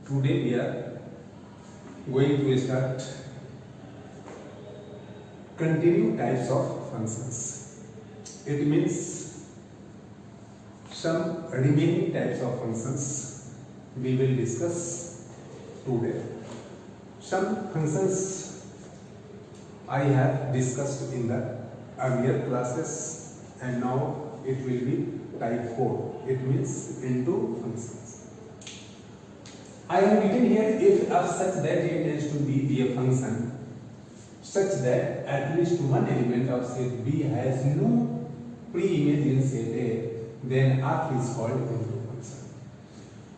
Today we are going to start continue types of functions. It means some remaining types of functions we will discuss today. Some functions I have discussed in the earlier classes and now it will be type 4. It means into functions. I have written here if f such that a tends to b be a function such that at least one element of set B has no pre-image in set A, then f is called into function.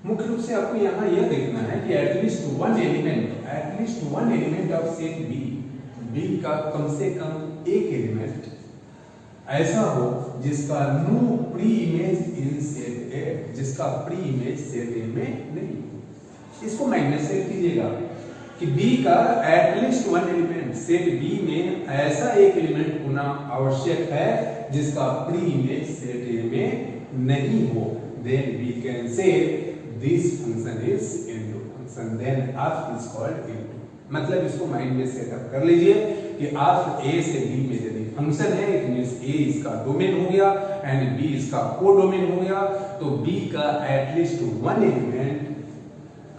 मुख्य रूप से आपको यहाँ यह देखना है कि at least one element of set B का कम से कम एक एलिमेंट ऐसा हो जिसका no pre image in set a, जिसका प्री इमेज सेट ए में नहीं। इसको माइंड में सेट कीजिएगा कि B का at least one element set B में ऐसा एक एलिमेंट होना आवश्यक है जिसका प्री इमेज सेट A में नहीं हो। Then we can say this function is into function. Then f is called into. मतलब इसको माइंड में सेटअप कर लीजिए कि f A से B में यदि फंक्शन है इट मींस A इसका डोमेन हो गया एंड B इसका कोडोमेन हो गया, तो B का एटलीस्ट वन एलिमेंट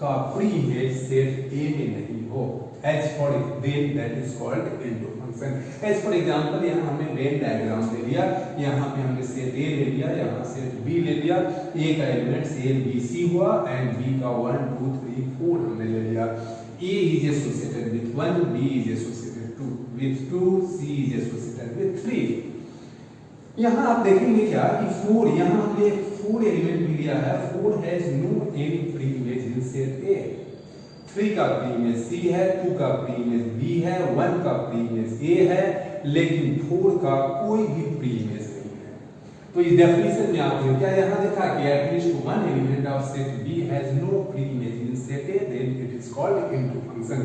का प्री इमेज सेट A में नहीं हो। As for then that is called into function. As for example यहाँ हमने वेन डायग्राम ले लिया, यहाँ पे हमने सेट A ले लिया, यहाँ सेट B ले लिया, A का एलिमेंट सेट BC हुआ एंड B का 1 2 3 4 हमने ले लिया। A is associated with 1, B is associated with 2, C is associated with 3। यहाँ आप देखेंगे क्या कि 4 यहाँ हमने 4 एलिमेंट भी लिया है। 4 has no any pre image in set A। 3 का प्री इमेज C है, 2 का प्री इमेज B है, 1 का प्री इमेज A है, लेकिन 4 का कोई भी प्री इमेज नहीं है। तो इस डेफिनेशन में आपने क्या यहाँ देखा कि at least one element of set B has no pre image in set A, then it is called into function.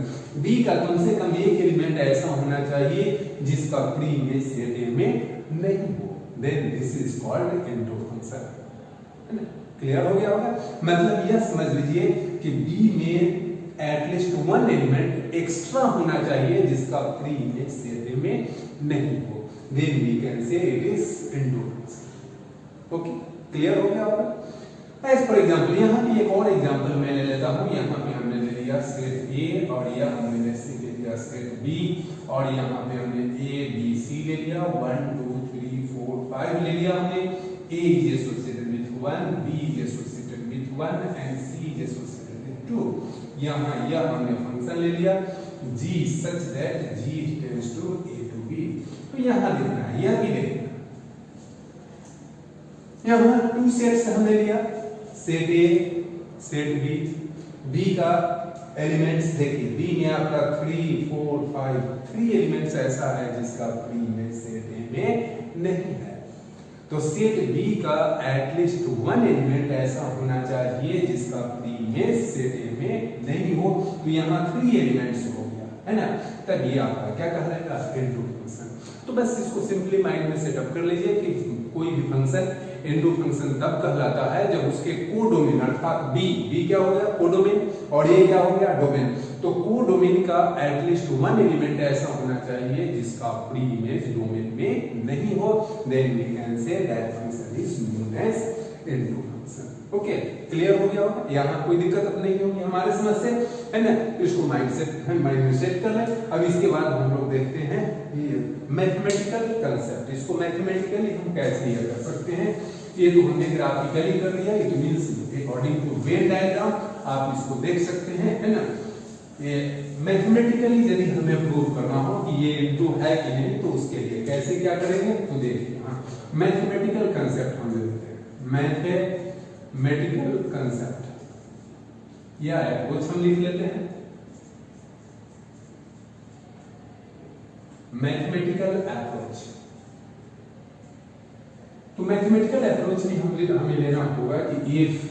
B का कम से कम एक एलिमेंट ऐसा होना चाहिए जिसका प्री इमेज सेट A में नहीं हो, then this is called into function. Clear हो गया होगा? मतलब यह समझ लीजिए कि B में एटलीस्ट वन एलिमेंट एक्स्ट्रा होना चाहिए जिसका प्री इमेज सेट A में नहीं हो, then we can say it is into function. Okay, clear हो गया होगा? एज फॉर एग्जांपल यहाँ पे एक और एग्जांपल मैं ले लेता हूँ। यहाँ पे हमने ले लिया सेट A और यह हमने ले लिया सेट B और यहाँ पे हमने A B C ले लिया, 1 2 3 4 5 ले लिया हमने। A is associated with 1, B is associated with 1 and C is associated with 2। यहाँ यह हमने फंक्शन ले लिया G such that G tends to A to B। तो यहाँ देखना है, यह भी देखना। यहाँ 2 सेट्स हमने लिया, set A set B। B का एलिमेंट्स देखिए, B में आपका 3 4 5 3 एलिमेंट्स ऐसा है जिसका प्री इमेज सेट A में नहीं है। तो सेट B का एटलीस्ट वन एलिमेंट ऐसा होना चाहिए जिसका प्री इमेज सेट A में नहीं हो। तो यहाँ 3 एलिमेंट्स हो गया है ना, तब ये आपका क्या कहलाएगा इनटू फंक्शन। तो बस इसको सिंपली माइंड में सेटअप कर लीजिए कि कोई भी फंक्शन इनटू फंक्शन तब कहलाता है जब उसके कोडोमेन अर्थात B क्या हो गया कोडोमेन और A क्या हो गया डोमेन। तो कोडोमेन का एटलीस्ट वन एलिमेंट ऐसा होना चाहिए जिसका प्री इमेज डोमेन में नहीं हो, then we can say that function is known as into function. Okay, clear हो गया होगा? यहाँ कोई दिक्कत अब नहीं होगी हमारे समझ से, है ना? इसको माइंड में सेट कर लें। अब इसके बाद हम लोग देखते हैं ये मैथमेटिकल कंसेप्ट। इसको मैथमेटिकली हम कैसे ये कर सकते हैं? ये तो हमने ग्राफिकली कर लिया, it means according to venn diagram आप इसको देख सकते हैं, है ना? ये मैथमेटिकली यदि हमें प्रूव करना हो कि ये इनटू है कि नहीं, तो उसके लिए कैसे क्या करेंगे? तो देखिए यहाँ मैथमेटिकल कंसेप्ट हम लेते हैं। मैथमेटिकल कंसेप्ट या अप्रोच हम लिख लेते हैं। Mathematical approach. तो मैथमेटिकल अप्रोच में हमें लेना होगा कि if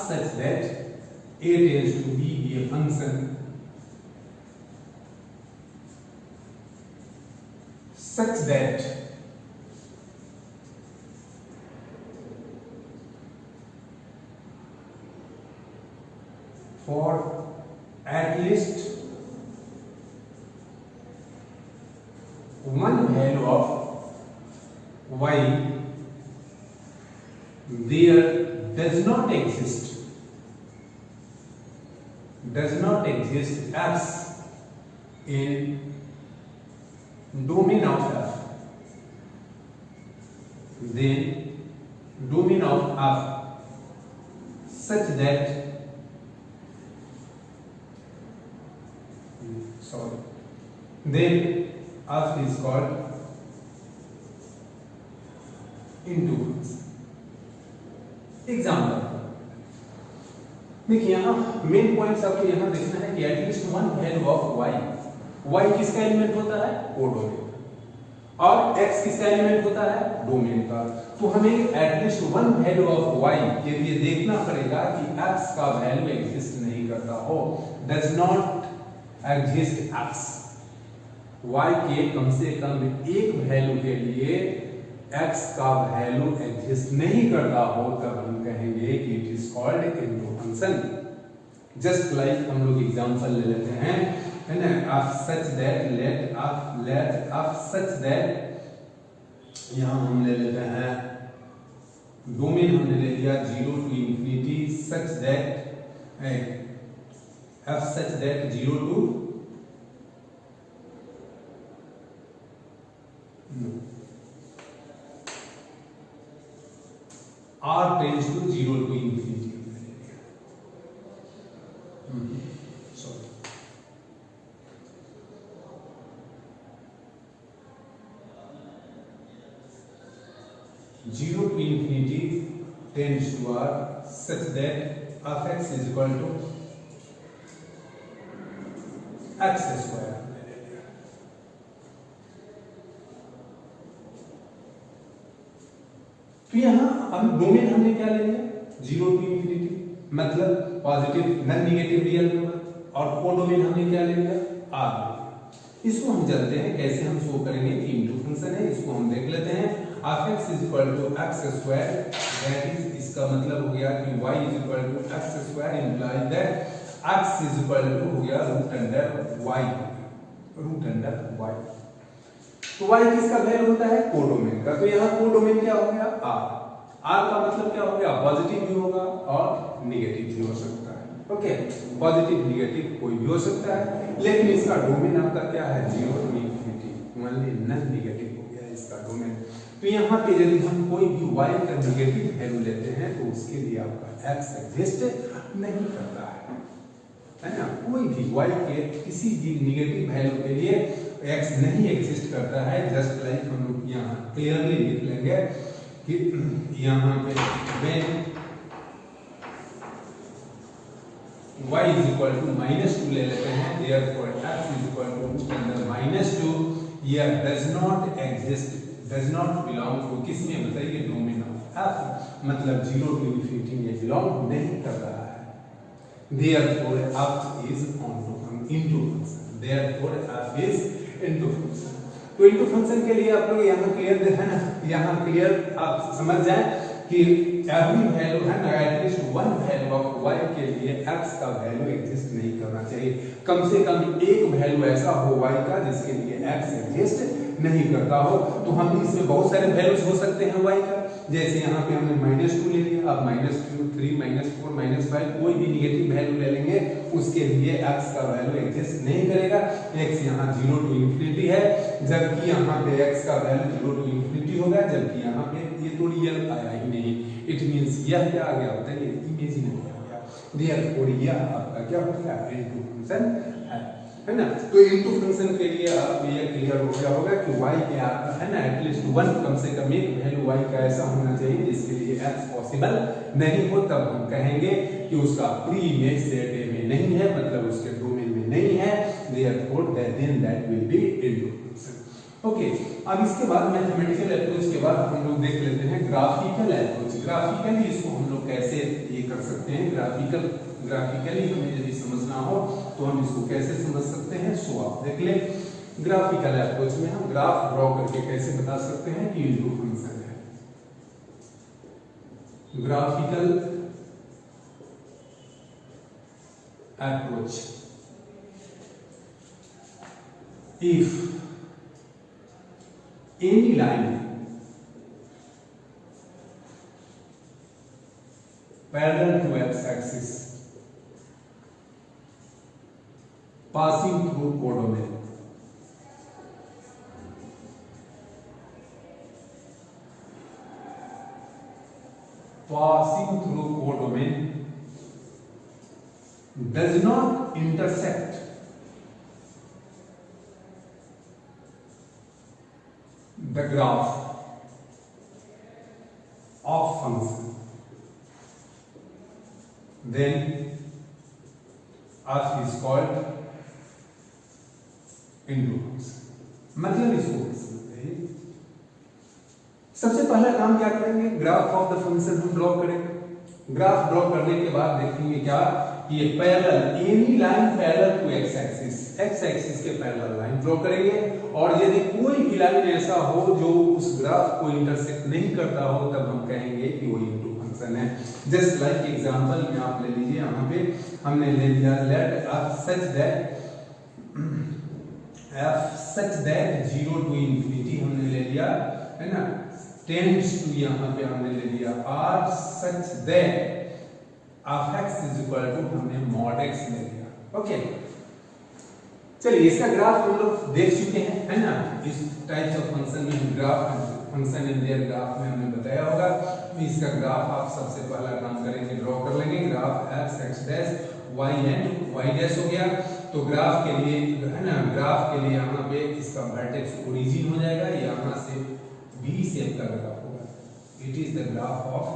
such that A tends to be a function such that for at least one value of y there does not exist f in domain of f, then domain of f such that then f is called into example. देखिए यहाँ main points आपको यहाँ देखना है कि at least one value of y किसका element होता है? कोडोमेन। और x किसका एलिमेंट होता है? डोमेन का। तो हमें at least one value of y के लिए देखना पड़ेगा कि x का वैल्यू एग्जिस्ट नहीं करता हो, does not exist x, y के कम से कम एक वैल्यू के लिए x का वैल्यू एग्जिस्ट नहीं करता हो, तब हम कहेंगे कि it is called into function. Just like हम लोग एग्जांपल ले लेते हैं, है ना, of such that let of such that, यहां हम ले लेते हैं डोमेन हमने ले लिया 0 to infinity, such that of such that 0 to r tends to 0 to infinity। Sorry, 0 to infinity tends to r such that f x is equal to x square। तो यहाँ अब डोमेन हमने क्या ले लिया? 0 टू इंफिनिटी, मतलब positive non negative real number, और codomain हमने क्या ले लिया? r। इसको हम जानते हैं कैसे हम शो करेंगे कि इनटू फंक्शन है, इसको हम देख लेते हैं। f(x) = x², दैट इज, इसका मतलब हो गया कि y = x² implies that x हो गया √y। तो y किसका वैल्यू होता है? कोडोमेन का। तो यहाँ कोडोमेन क्या हो गया? r का मतलब क्या हो गया? पॉजिटिव भी होगा और नेगेटिव भी हो सकता है। ओके, पॉजिटिव नेगेटिव कोई भी हो सकता है, लेकिन इसका डोमेन आपका क्या है? 0 to infinity, only non negative हो गया इसका डोमेन। तो यहाँ पे यदि हम कोई भी y का नेगेटिव वैल्यू लेते हैं तो उसके लिए आपका x एग्जिस्ट नहीं करता है ना। कोई भी y के किसी भी नेगेटिव वैल्यू के लिए x नहीं एग्जिस्ट करता है। जस्ट लाइक हम लोग यहाँ क्लियरली लिख लेंगे कि यहाँ पे when y −2 ले लेते हैं, therefore x √-2 here does not exist, does not belong to किसमें? बताइए, डोमेन ऑफ f, मतलब 0 टू इंफिनिटी में बिलोंग नहीं कर रहा है। therefore f is into function, therefore f is into function। तो into function के लिए आप लोग यहाँ क्लियर है ना, यहाँ क्लियर आप समझ जाए कि एवरी वैल्यू है ना, at least one value of y के लिए x का वैल्यू एग्जिस्ट नहीं करना चाहिए। कम से कम एक वैल्यू ऐसा हो y का जिसके लिए x एग्जिस्ट नहीं करता हो। तो हम इसमें बहुत सारे वैल्यूज हो सकते हैं y का, जैसे यहाँ पे हमने -2 ले लिया, अब -2, 3, -4, -5 कोई भी नेगेटिव वैल्यू ले लेंगे, उसके लिए x का वैल्यू एग्जिस्ट नहीं करेगा। x यहाँ 0 टू इंफिनिटी है, जबकि यहाँ पे x का वैल्यू 0 टू इंफिनिटी होगा, जबकि यहाँ पे ये तो रियल आया ही नहीं। इट मींस यह क्या आ गया होता है? ये इमेजिनरी आ गया। देयरफॉर यह आपका क्या हो गया? इनटू फंक्शन है ना। तो इनटू फंक्शन के लिए आप ये क्लियर हो गया होगा कि y के आपका है ना एटलीस्ट वन, कम से कम एक वैल्यू y का ऐसा होना चाहिए जिसके लिए x पॉसिबल नहीं हो, तब हम कहेंगे कि उसका प्री इमेज सेट A में नहीं है, मतलब उसके डोमेन में नहीं है। Therefore then that will be into function. Okay, अब इसके बाद मैथमेटिकल अप्रोच के बाद हम लोग देख लेते हैं ग्राफिकल अप्रोच। ग्राफिकली इसको हम लोग कैसे ये कर सकते हैं? ग्राफिकली हमें यदि समझना हो तो हम इसको कैसे समझ सकते हैं, सो आप देख ले। ग्राफिकल अप्रोच में हम ग्राफ ड्रॉ करके कैसे बता सकते हैं कि इनटू फंक्शन है। Graphical approach, if any line parallel to x-axis passing through codomain, does not intersect the graph of function, then f is called into function। मतलब इसको सबसे पहला काम क्या करेंगे, ग्राफ ऑफ द फंक्शन हम ड्रॉ करेंगे। ग्राफ ड्रॉ करने के बाद देखेंगे क्या, ये parallel, any line parallel to x axis, x axis के पैरेलल लाइन ड्रॉ करेंगे। और यदि कोई भी लाइन ऐसा हो जो उस ग्राफ को इंटरसेक्ट नहीं करता हो, तब हम कहेंगे कि वो इनटू फंक्शन है। जस्ट लाइक एग्जांपल में आप ले लीजिए, यहाँ पे हमने ले लिया late f such that 0 to infinity हमने ले लिया है ना, टेंड्स टू यहाँ पे हमने ले लिया r such that of x is equal to हमने mod x ले लिया। ओके, चलिए इसका ग्राफ हम लोग देख चुके हैं, है ना। इस टाइप्स ऑफ फंक्शन में graph, function in their graph में हमने बताया होगा। इसका ग्राफ आप सबसे पहला काम करेंगे, ड्रॉ कर लेंगे। Graph x x dash y and y dash हो गया। तो ग्राफ के लिए, है ना, ग्राफ के लिए यहाँ पे इसका वर्टेक्स ओरिजिन हो जाएगा, यहाँ से v शेप का ग्राफ होगा। It is the graph of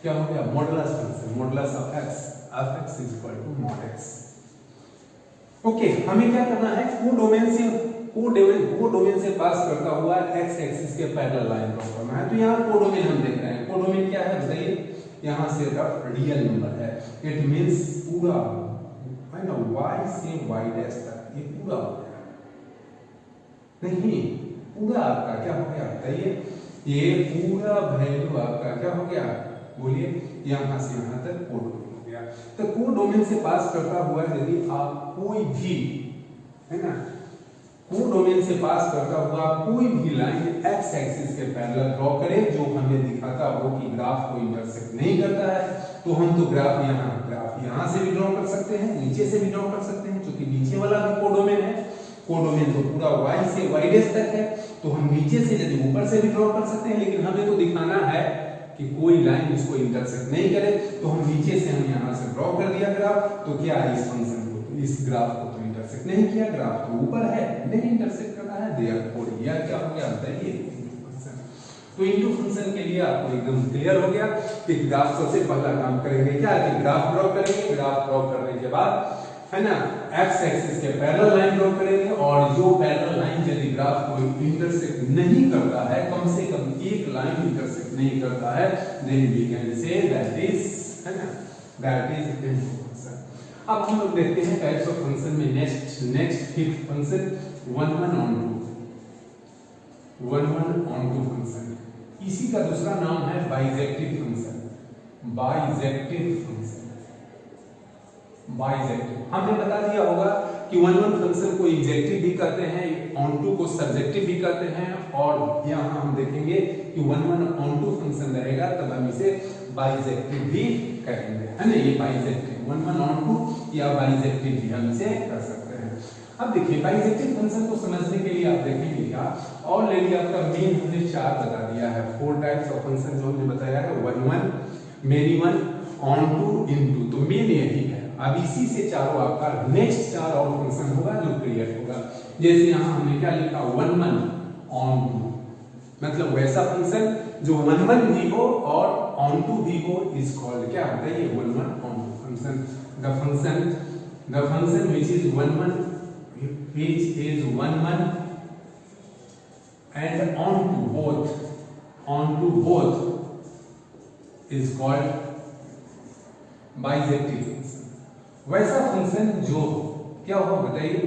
क्या हो गया, modulus function, modulus of x, f x is equal to mod x। Okay, हमें क्या करना है, कोडोमेन से पास करता हुआ x एक्सिस के पैरेलल लाइन ड्रॉ करना है। तो यहाँ कोडोमेन हम देख रहे हैं, कोडोमेन क्या है बताइए, यहाँ से रियल नंबर है। इट मींस पूरा, है ना, y से y डैश तक ये पूरा हो गया, नहीं पूरा आपका क्या हो गया बताइए, ये पूरा वैल्यू आपका क्या हो गया, बोलिए, यहाँ से यहाँ तक कोडोमेन हो गया। तो कोडोमेन से पास करता हुआ यदि आप कोई भी, है ना, कोडोमेन से पास करता हुआ कोई भी लाइन x एक्सिस के पैरेलल ड्रॉ करें जो हमें दिखाता हो कि ग्राफ को इंटरसेक्ट नहीं करता है, तो हम तो ग्राफ यहाँ से भी ड्रॉ कर सकते हैं, नीचे से भी ड्रॉ कर सकते हैं, क्योंकि नीचे वाला भी कोडोमेन है। कोडोमेन तो पूरा y से y डैश तक है, तो हम नीचे से यदि ऊपर से भी ड्रॉ कर सकते हैं, लेकिन हमें तो दिखाना है कि कोई लाइन इसको इंटरसेक्ट नहीं करे, तो हम नीचे से हम यहाँ से ड्रॉ कर दिया ग्राफ। तो क्या इस फंक्शन को, इस ग्राफ को तो इंटरसेक्ट नहीं किया, ग्राफ तो ऊपर है, नहीं इंटरसेक्ट करना है, देयरफॉर यह क्या हो गया बताइए, इनटू फंक्शन। तो इनटू फंक्शन के लिए आपको एकदम क्लियर हो गया कि ग्राफ सबसे पहला काम करेंगे क्या, कि ग्राफ ड्रॉ करेंगे। ग्राफ ड्रॉ करने के बाद, है ना, x एक्सिस के पैरेलल लाइन ड्रॉ करेंगे, और जो पैरेलल लाइन यदि ग्राफ को इंटरसेक्ट नहीं करता है, कम से कम एक लाइन इंटरसेक्ट नहीं करता है, then we can say that is, है ना, दैट इज इनटू फंक्शन। अब हम लोग देखते हैं टाइप्स ऑफ फंक्शन में next fifth function 1 1 on 2 function. इसी का दूसरा नाम है bijective function. Bijective function, bijective हमने बता दिया होगा कि 1 1 फंक्शन को इंजेक्टिव भी कहते हैं, ऑन टू को सब्जेक्टिव भी कहते हैं, और यहाँ हम देखेंगे कि 1 1 on 2 फंक्शन रहेगा तब हम इसे बाइजेक्टिव भी कहेंगे, है ना। ये बाइजेक्टिव 1 1 on 2 या बाइजेक्टिव भी हम इसे कर सकते हैं। अब देखिए बाइजेक्टिव फंक्शन को समझने के लिए आप देखेंगे क्या, ऑलरेडी आपका मेन हमने 4 बता दिया है, 4 टाइप्स ऑफ फंक्शन जो हमने बताया है, 1 1, मेनी 1, on 2, into। तो मेन यही है। अब इसी से चारों आपका नेक्स्ट 4 और फंक्शन होगा जो क्रिएट होगा। जैसे यहाँ हमने क्या लिखा, 1 1 on 2, मतलब वैसा फंक्शन जो 1 1 भी हो और on 2 भी हो, इज कॉल्ड क्या होता है, ये 1 1 on 2 function. the function which is 1 1 and on to both is called bijective function. वैसा फंक्शन जो क्या होगा बताइए,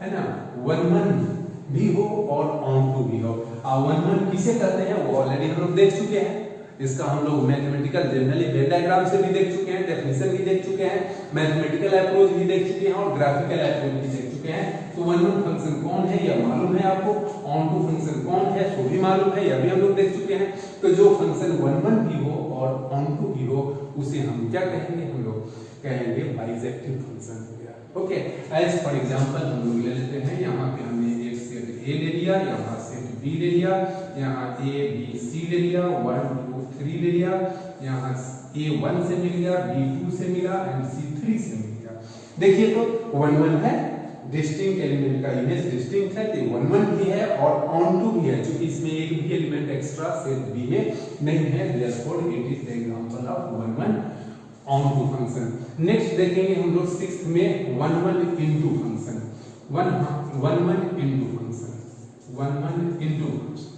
है ना, 1 1 भी हो और ऑन टू भी हो। 1 1 किसे कहते हैं वो ऑलरेडी हम लोग देख चुके हैं, इसका हम लोग मैथमेटिकल जनरली वेव डायग्राम से भी देख चुके हैं, डेफिनेशन भी देख चुके हैं, मैथमेटिकल अप्रोच भी देख चुके हैं और ग्राफिकल अप्रोच भी देख चुके हैं। तो 1 1 फंक्शन कौन है यह मालूम है आपको, ऑन टू फंक्शन कौन है वो भी मालूम है, यह भी हम लोग देख चुके हैं। तो जो फंक्शन 1 1 भी हो और ऑन टू भी हो उसे हम क्या कहेंगे, हम लोग कहेंगे बाइजेक्टिव फंक्शन हो गया। ओके, एज फॉर एग्जांपल हम लोग ले लेते हैं, यहाँ पे हमने एक सेट ए ले लिया, यहाँ सेट बी ले लिया, यहाँ ए बी सी ले लिया, 1 2 3 ले लिया, यहाँ A1 से मिल गया, B2 से मिला एंड C3 से मिल गया। देखिए तो 1 1 है, डिस्टिंक्ट एलिमेंट का इमेज डिस्टिंक्ट है, तो 1 1 भी है और ऑन टू भी है, क्योंकि इसमें एक भी एलिमेंट एक्स्ट्रा सेट बी में नहीं है, therefore it is the example of 1 1 onto function. Next देखेंगे हम लोग 6th में 1 1 into function, 1 1 into function, 1 1 into function.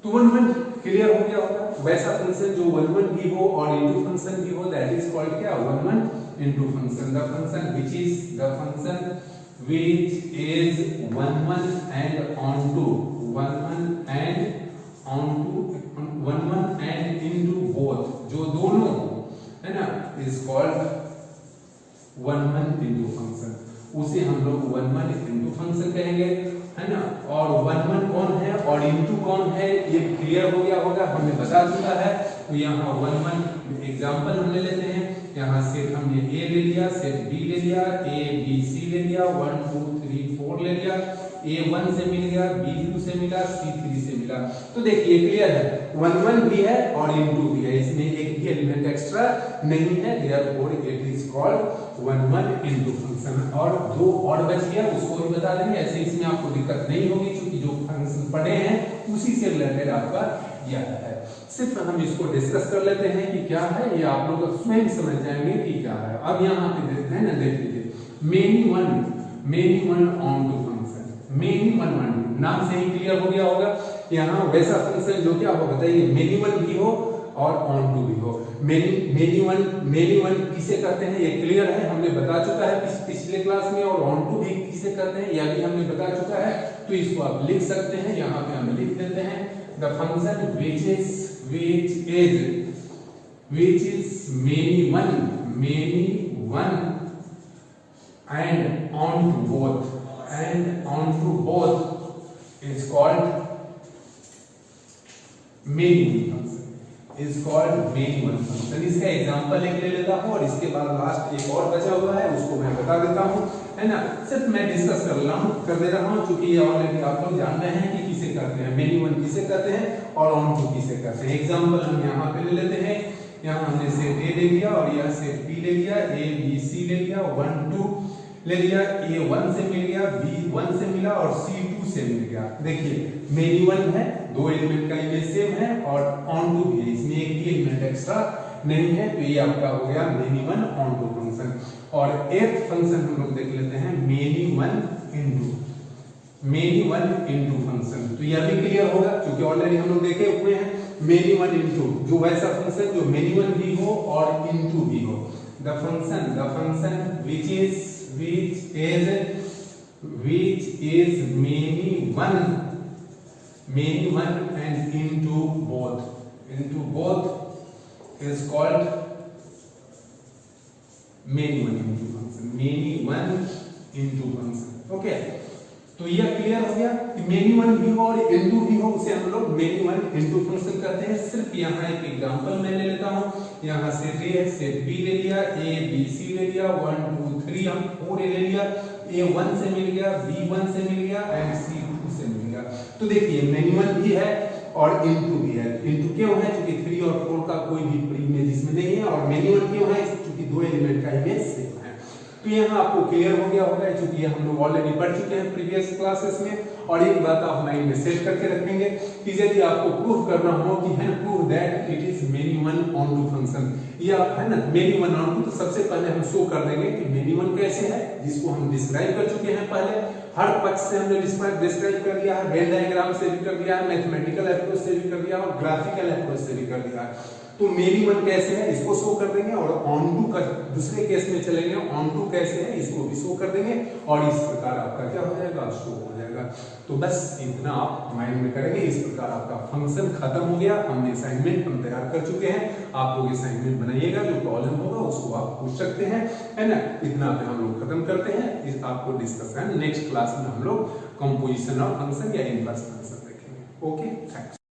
तो 1 1 क्लियर हो गया होगा, वैसा फंक्शन जो 1 1 भी हो और इनटू फंक्शन भी हो, दैट इज कॉल्ड क्या, 1 1 इनटू फंक्शन। The function which is the function which is 1 1 and onto, 1 1 and onto, 1 1 and into both, जो दोनों है ना, इज कॉल्ड 1 1 इनटू फंक्शन। उसे हम लोग 1 1 इनटू फंक्शन कहेंगे, है ना। और 1 1 कौन है और इनटू कौन है ये क्लियर हो गया होगा, हमें बता चुका है। तो यहाँ 1 1 एग्जांपल हम ले लेते हैं, यहाँ सेट हमने ए ले लिया, सेट बी ले लिया, ए बी सी ले लिया, 1 2 3 4 ले लिया, A1 से मिल गया, B2 से मिला, C3 से मिला। तो देखिए क्लियर है, 1 1 भी है और इनटू भी है, इसमें एक भी एलिमेंट एक्स्ट्रा नहीं है, therefore it is called 1 1 into function. और दो और बच गया, उसको भी बता देंगे, ऐसे इसमें आपको दिक्कत नहीं होगी, क्योंकि जो फंक्शन पढ़े हैं उसी से रिलेटेड आपका यह है। सिर्फ हम इसको डिस्कस कर लेते हैं कि क्या है, ये आप लोग स्वयं समझ जाएंगे कि क्या है। अब यहाँ पे देखते हैं ना, देख लीजिए, many one onto function, many one नाम से ही क्लियर हो गया होगा। यहाँ वैसा फंक्शन जो क्या हो बताइए, मेनी वन भी हो और ऑन टू भी हो। मेनी वन किसे कहते हैं ये क्लियर है, हमने बता चुका है पिछले क्लास में, और ऑन टू भी किसे कहते हैं यह भी हमने बता चुका है। तो इसको आप लिख सकते हैं, यहाँ पे हम लिख देते हैं, the function which is many one and on to both is called many one function। इसका एग्जांपल एक ले लेता हूं और इसके बाद लास्ट एक और बचा हुआ है उसको मैं बता देता हूं, है ना। सिर्फ मैं डिस्कस कर दे रहा हूं, क्योंकि ये ऑलरेडी आप लोग जान रहे हैं कि किसे कहते हैं, मेनी वन किसे कहते हैं और ऑन टू किसे कहते हैं। एग्जांपल हम यहाँ पे ले लेते हैं, यहाँ हमने सेट ए ले लिया और यह सेट बी ले लिया, ए बी सी ले लिया, 1 2 ले लिया, A1 से मिल गया, B1 से मिला और C2 से मिल गया। देखिए मेनी वन है, दो एलिमेंट का इमेज सेम है और ऑन टू भी है, इसमें एक भी एलिमेंट एक्स्ट्रा नहीं है। तो ये आपका हो गया many one onto function. और 8th फंक्शन हम लोग देख लेते हैं, मेनी वन इनटू फंक्शन। तो यह भी क्लियर होगा, क्योंकि ऑलरेडी हम लोग देखे हुए हैं मेनी वन इनटू, जो वैसा फंक्शन जो मेनी वन भी हो और इनटू भी हो। The function which is many one and into both is called many one into function। Okay, तो यह क्लियर हो गया कि मेनी वन भी हो और इनटू भी हो, उसे हम लोग मेनी वन इनटू फंक्शन करते हैं। सिर्फ यहाँ एक एग्जांपल मैं ले लेता हूँ, यहाँ सेट ए है, सेट बी ले लिया, ए बी सी ले लिया, 1 2 3 हम 4 ले लिया, A1 से मिल गया, B1 से मिल गया एंड C2 से मिल गया। तो देखिए मेनी वन भी है और इनटू भी है। इनटू क्यों है, क्योंकि 3 और 4 का कोई भी इमेज इसमें नहीं है, और मेनी वन क्यों है, क्योंकि दो एलिमेंट का इमेज सेम है। तो यहाँ आपको क्लियर हो गया होगा, क्योंकि हम लोग ऑलरेडी पढ़ चुके हैं प्रीवियस क्लासेस में। और एक बात आप माइंड में सेट करके रखेंगे देखेंगे कि यदि आपको प्रूव करना हो कि है prove that it is many one onto function, या है ना मेनी वन ऑन टू, तो सबसे पहले हम शो कर देंगे कि मेनी वन कैसे है, जिसको हम डिस्क्राइब कर चुके हैं पहले, हर पक्ष से हमने डिस्क्राइब कर दिया है, वेन डायग्राम से भी कर दिया है, मैथमेटिकल अप्रोच से भी कर दिया और ग्राफिकल अप्रोच से भी कर दिया है। तो मेनी वन कैसे है इसको शो कर देंगे, और ऑन टू का दूसरे केस में चलेंगे, ऑन टू कैसे है इसको भी शो कर देंगे, और इस प्रकार आपका क्या हो जाएगा, शो हो जाएगा। तो बस इतना आप माइंड में करेंगे। इस प्रकार आपका फंक्शन खत्म हो गया। हमने असाइनमेंट हम तैयार कर चुके हैं, आप लोग असाइनमेंट बनाइएगा, जो प्रॉब्लम होगा उसको आप पूछ सकते हैं, है ना। इतना पे हम लोग खत्म करते हैं। इस आपको डिस्कस है नेक्स्ट क्लास में हम लोग कंपोजिशन ऑफ फंक्शन या इनवर्स फंक्शन देखेंगे। Okay, thanks.